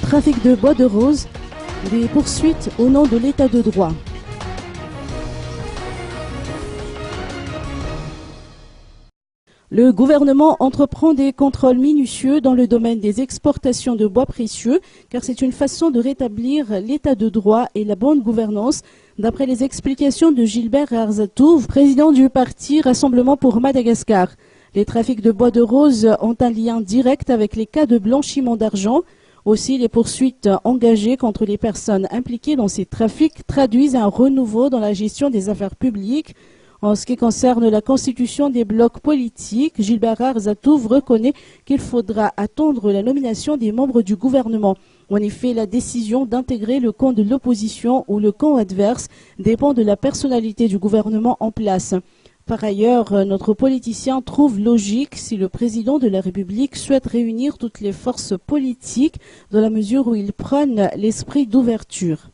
trafic de bois de rose, des poursuites au nom de l'état de droit. Le gouvernement entreprend des contrôles minutieux dans le domaine des exportations de bois précieux, car c'est une façon de rétablir l'état de droit et la bonne gouvernance, d'après les explications de Gilbert Arzatouf, président du parti Rassemblement pour Madagascar. Les trafics de bois de rose ont un lien direct avec les cas de blanchiment d'argent. Aussi, les poursuites engagées contre les personnes impliquées dans ces trafics traduisent un renouveau dans la gestion des affaires publiques. En ce qui concerne la constitution des blocs politiques, Gilbert Arzatouf reconnaît qu'il faudra attendre la nomination des membres du gouvernement. En effet, la décision d'intégrer le camp de l'opposition ou le camp adverse dépend de la personnalité du gouvernement en place. Par ailleurs, notre politicien trouve logique si le président de la République souhaite réunir toutes les forces politiques dans la mesure où il prône l'esprit d'ouverture.